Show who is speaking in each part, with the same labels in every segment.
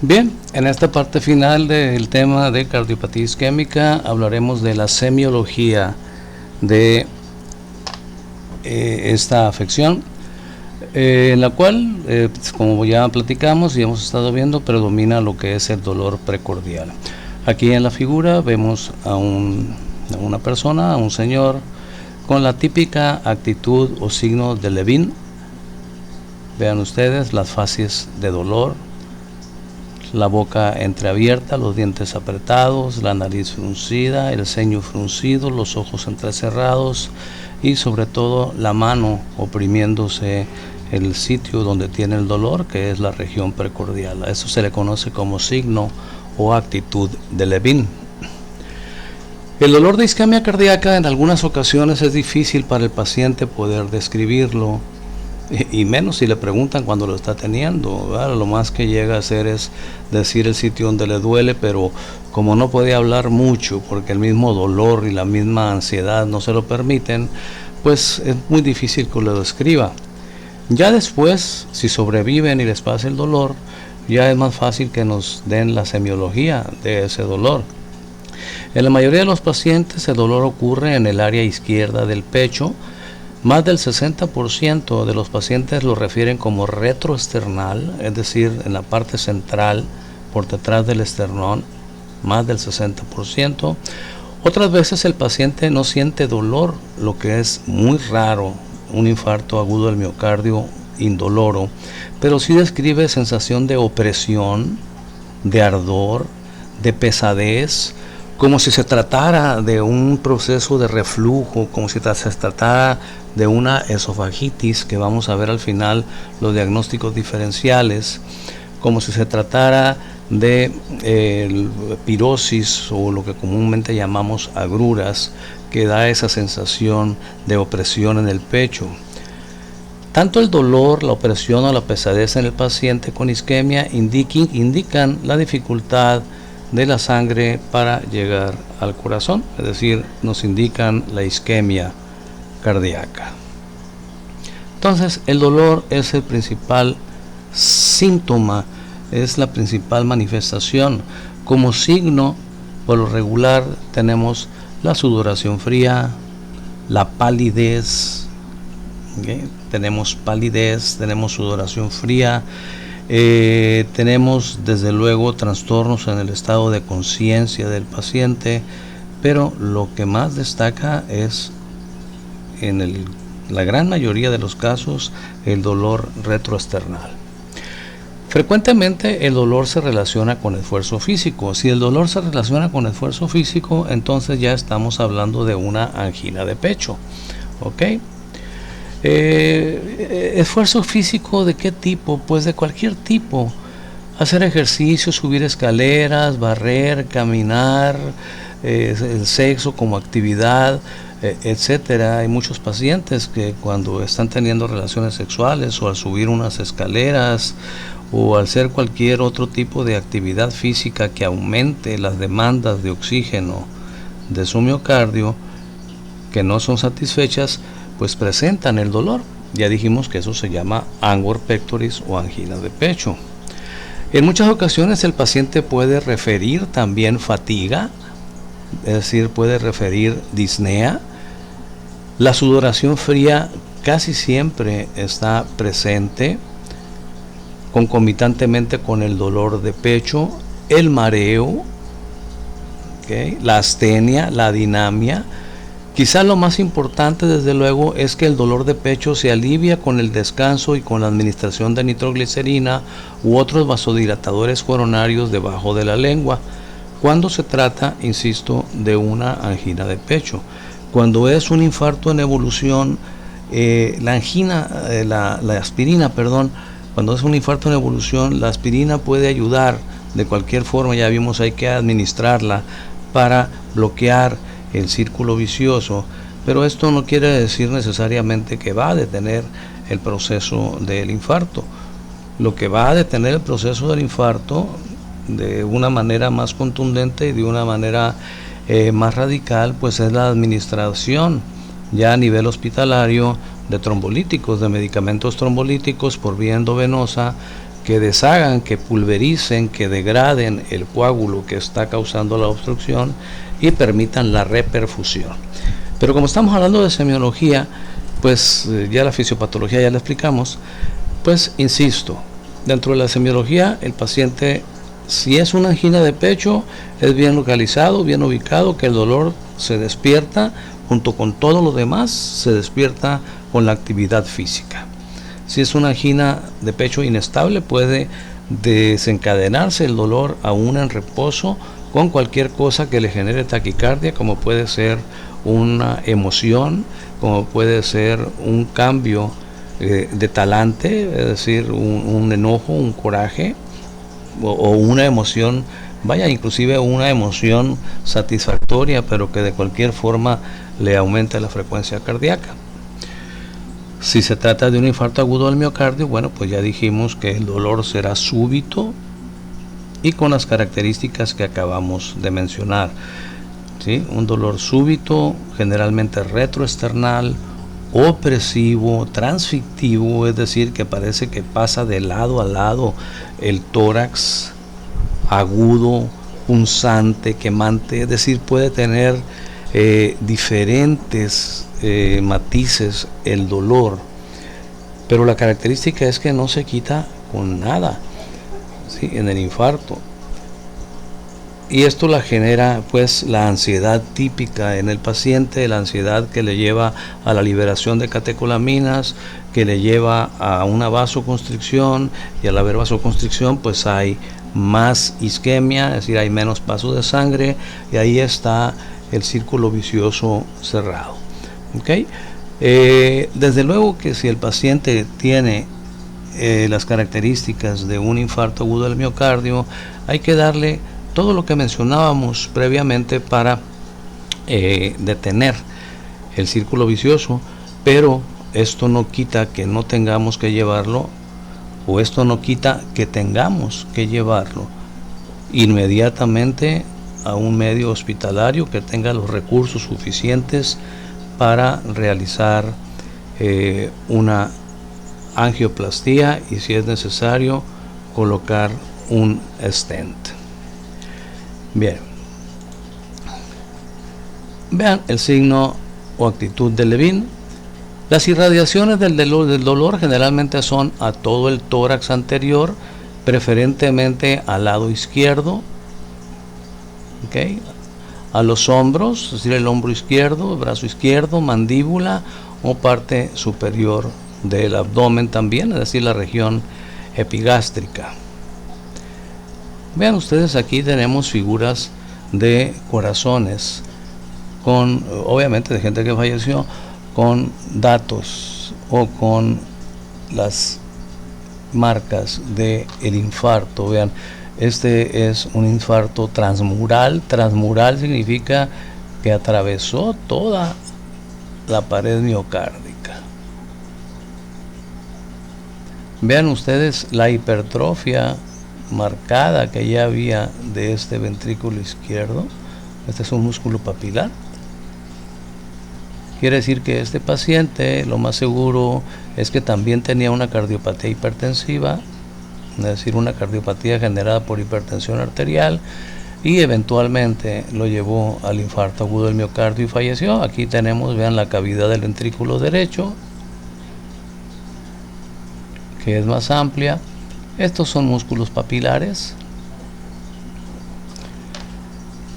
Speaker 1: Bien, en esta parte final del tema de cardiopatía isquémica hablaremos de la semiología de esta afección, en la cual, como ya platicamos y hemos estado viendo, predomina lo que es el dolor precordial. Aquí en la figura vemos a una persona, a un señor, con la típica actitud o signo de Levin. Vean ustedes las facies de dolor, la boca entreabierta, los dientes apretados, la nariz fruncida, el ceño fruncido, los ojos entrecerrados y sobre todo la mano oprimiéndose el sitio donde tiene el dolor, que es la región precordial. A eso se le conoce como signo o actitud de Levin. El dolor de isquemia cardíaca en algunas ocasiones es difícil para el paciente poder describirlo, y menos si le preguntan cuando lo está teniendo, ¿verdad? Lo más que llega a hacer es decir el sitio donde le duele, pero como no puede hablar mucho porque el mismo dolor y la misma ansiedad no se lo permiten, pues es muy difícil que lo describa. Ya después, si sobreviven y les pasa el dolor, ya es más fácil que nos den la semiología de ese dolor. En la mayoría de los pacientes el dolor ocurre en el área izquierda del pecho. Más del 60% de los pacientes lo refieren como retroesternal, es decir, en la parte central, por detrás del esternón, más del 60%. Otras veces el paciente no siente dolor, lo que es muy raro, un infarto agudo del miocardio indoloro, pero sí describe sensación de opresión, de ardor, de pesadez, como si se tratara de un proceso de reflujo, como si se tratara de una esofagitis, que vamos a ver al final los diagnósticos diferenciales, como si se tratara de pirosis o lo que comúnmente llamamos agruras, que da esa sensación de opresión en el pecho. Tanto el dolor, la opresión o la pesadez en el paciente con isquemia indican la dificultad de la sangre para llegar al corazón, es decir, nos indican la isquemia cardíaca. Entonces, el dolor es el principal síntoma, es la principal manifestación. Como signo, por lo regular, tenemos la sudoración fría, la palidez, ¿okay? Tenemos palidez, tenemos sudoración fría, tenemos desde luego trastornos en el estado de conciencia del paciente, pero lo que más destaca es en la gran mayoría de los casos el dolor retroesternal. Frecuentemente el dolor se relaciona con esfuerzo físico. Si el dolor se relaciona con esfuerzo físico, entonces ya estamos hablando de una angina de pecho, ¿ok? Esfuerzo físico ¿de qué tipo? Pues de cualquier tipo. Hacer ejercicio, subir escaleras, barrer, caminar, el sexo como actividad, etcétera. Hay muchos pacientes que cuando están teniendo relaciones sexuales o al subir unas escaleras o al hacer cualquier otro tipo de actividad física que aumente las demandas de oxígeno de su miocardio, que no son satisfechas, pues presentan el dolor. Ya dijimos que eso se llama angor pectoris o angina de pecho. En muchas ocasiones el paciente puede referir también fatiga, es decir, puede referir disnea. La sudoración fría casi siempre está presente, concomitantemente con el dolor de pecho, el mareo, ¿okay? La astenia, la dinamia. Quizá lo más importante, desde luego, es que el dolor de pecho se alivia con el descanso y con la administración de nitroglicerina u otros vasodilatadores coronarios debajo de la lengua, cuando se trata, insisto, de una angina de pecho. Cuando es un infarto en evolución, la aspirina, cuando es un infarto en evolución, la aspirina puede ayudar de cualquier forma. Ya vimos, hay que administrarla para bloquear el círculo vicioso, pero esto no quiere decir necesariamente que va a detener el proceso del infarto. Lo que va a detener el proceso del infarto de una manera más contundente y de una manera más radical, pues es la administración ya a nivel hospitalario de trombolíticos, de medicamentos trombolíticos por vía endovenosa, que deshagan, que pulvericen, que degraden el coágulo que está causando la obstrucción y permitan la reperfusión. Pero como estamos hablando de semiología, pues ya la fisiopatología ya la explicamos, pues insisto, dentro de la semiología el paciente, si es una angina de pecho, es bien localizado, bien ubicado, que el dolor se despierta junto con todo lo demás, se despierta con la actividad física. Si es una angina de pecho inestable, puede desencadenarse el dolor aún en reposo con cualquier cosa que le genere taquicardia, como puede ser una emoción, como puede ser un cambio de talante, es decir, un enojo, un coraje o una emoción, vaya, inclusive una emoción satisfactoria, pero que de cualquier forma le aumenta la frecuencia cardíaca. Si se trata de un infarto agudo del miocardio, bueno, pues ya dijimos que el dolor será súbito y con las características que acabamos de mencionar, ¿sí? Un dolor súbito, generalmente retroesternal, opresivo, transfictivo, es decir, que parece que pasa de lado a lado el tórax, agudo, punzante, quemante, es decir, puede tener diferentes matices el dolor, pero la característica es que no se quita con nada, ¿sí? En el infarto. Y esto la genera pues la ansiedad típica en el paciente, la ansiedad que le lleva a la liberación de catecolaminas, que le lleva a una vasoconstricción, y al haber vasoconstricción pues hay más isquemia, es decir, hay menos paso de sangre, y ahí está el círculo vicioso cerrado. ¿Okay? Desde luego que si el paciente tiene las características de un infarto agudo del miocardio, hay que darle todo lo que mencionábamos previamente para detener el círculo vicioso, pero esto no quita que no tengamos que llevarlo, o esto no quita que tengamos que llevarlo inmediatamente a un medio hospitalario que tenga los recursos suficientes para realizar una angioplastía y, si es necesario, colocar un stent. Bien, vean el signo o actitud de Levine. Las irradiaciones del dolor generalmente son a todo el tórax anterior, preferentemente al lado izquierdo, ¿okay? A los hombros, es decir, el hombro izquierdo, el brazo izquierdo, mandíbula o parte superior del abdomen también, es decir, la región epigástrica. Vean ustedes, aquí tenemos figuras de corazones, con, obviamente, de gente que falleció, con datos o con las marcas del infarto. Vean, este es un infarto transmural. Transmural significa que atravesó toda la pared miocárdica. Vean ustedes la hipertrofia marcada que ya había de este ventrículo izquierdo. Este es un músculo papilar. Quiere decir que este paciente, lo más seguro es que también tenía una cardiopatía hipertensiva, es decir, una cardiopatía generada por hipertensión arterial, y eventualmente lo llevó al infarto agudo del miocardio y falleció. Aquí tenemos, vean, la cavidad del ventrículo derecho, que es más amplia. Estos son músculos papilares.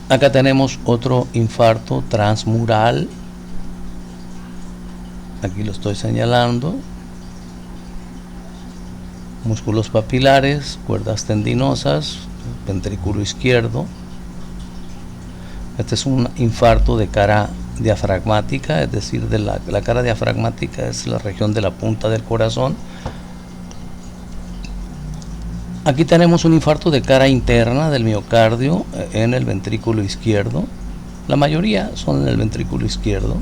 Speaker 1: Acá tenemos otro infarto transmural. Aquí lo estoy señalando. Músculos papilares, cuerdas tendinosas, ventrículo izquierdo. Este es un infarto de cara diafragmática, es decir, de la cara diafragmática es la región de la punta del corazón. Aquí tenemos un infarto de cara interna del miocardio en el ventrículo izquierdo. La mayoría son en el ventrículo izquierdo.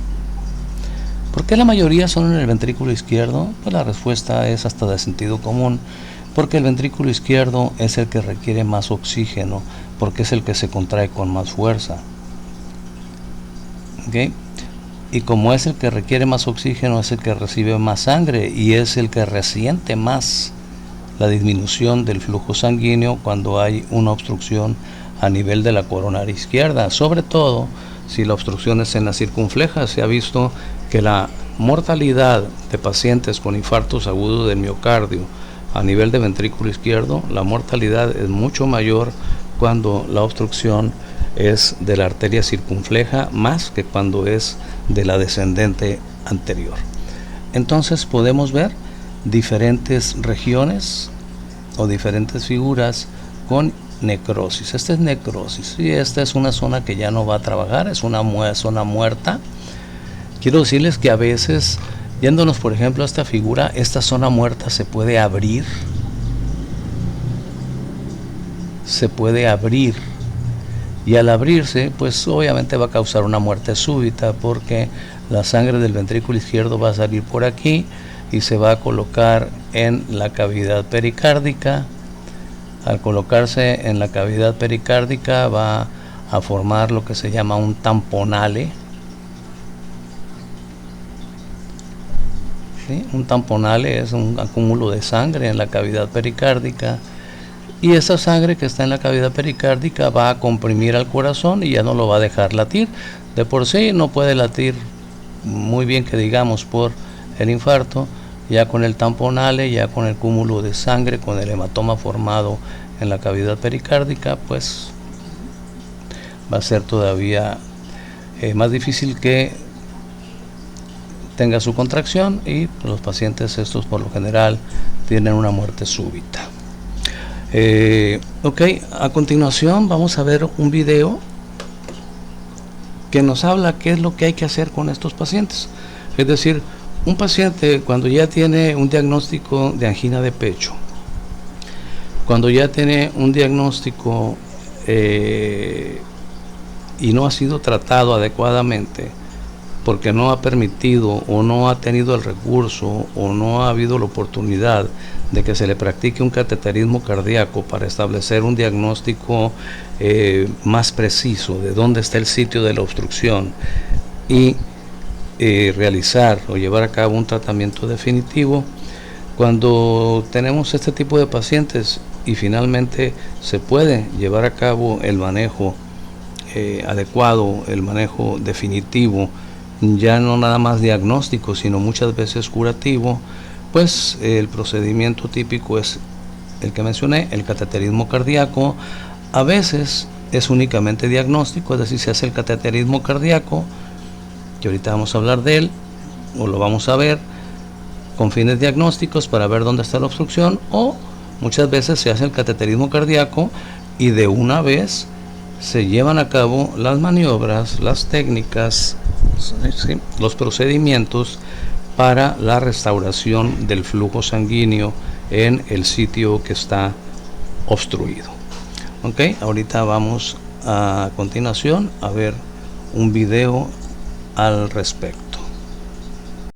Speaker 1: ¿Por qué la mayoría son en el ventrículo izquierdo? Pues la respuesta es hasta de sentido común, porque el ventrículo izquierdo es el que requiere más oxígeno, porque es el que se contrae con más fuerza. ¿Okay? Y como es el que requiere más oxígeno, es el que recibe más sangre y es el que resiente más la disminución del flujo sanguíneo cuando hay una obstrucción a nivel de la coronaria izquierda, sobre todo si la obstrucción es en la circunfleja. Se ha visto que la mortalidad de pacientes con infartos agudos del miocardio a nivel de ventrículo izquierdo, la mortalidad es mucho mayor cuando la obstrucción es de la arteria circunfleja más que cuando es de la descendente anterior. Entonces podemos ver diferentes regiones o diferentes figuras con necrosis. Esta es necrosis y esta es una zona que ya no va a trabajar, es una zona muerta. Quiero decirles que a veces, yéndonos por ejemplo a esta figura, esta zona muerta se puede abrir, y al abrirse pues obviamente va a causar una muerte súbita, porque la sangre del ventrículo izquierdo va a salir por aquí y se va a colocar en la cavidad pericárdica. Al colocarse en la cavidad pericárdica va a formar lo que se llama un tamponale. ¿Sí? Un tamponale es un acúmulo de sangre en la cavidad pericárdica, y esa sangre que está en la cavidad pericárdica va a comprimir al corazón y ya no lo va a dejar latir. De por sí no puede latir muy bien, que digamos, por el infarto. Ya con el tamponale, ya con el cúmulo de sangre, con el hematoma formado en la cavidad pericárdica, pues va a ser todavía más difícil que tenga su contracción, y los pacientes estos por lo general tienen una muerte súbita. Ok, a continuación vamos a ver un video que nos habla qué es lo que hay que hacer con estos pacientes. Es decir, un paciente cuando ya tiene un diagnóstico de angina de pecho, cuando ya tiene un diagnóstico y no ha sido tratado adecuadamente, porque no ha permitido o no ha tenido el recurso o no ha habido la oportunidad de que se le practique un cateterismo cardíaco para establecer un diagnóstico más preciso de dónde está el sitio de la obstrucción y realizar o llevar a cabo un tratamiento definitivo. Cuando tenemos este tipo de pacientes y finalmente se puede llevar a cabo el manejo adecuado, el manejo definitivo, ya no nada más diagnóstico, sino muchas veces curativo, pues el procedimiento típico es el que mencioné, el cateterismo cardíaco. A veces es únicamente diagnóstico, es decir, se hace el cateterismo cardíaco, que ahorita vamos a hablar de él, o lo vamos a ver, con fines diagnósticos para ver dónde está la obstrucción, o muchas veces se hace el cateterismo cardíaco y de una vez se llevan a cabo las maniobras, las técnicas, ¿sí?, los procedimientos para la restauración del flujo sanguíneo en el sitio que está obstruido. Ok, ahorita vamos a continuación a ver un video al respecto.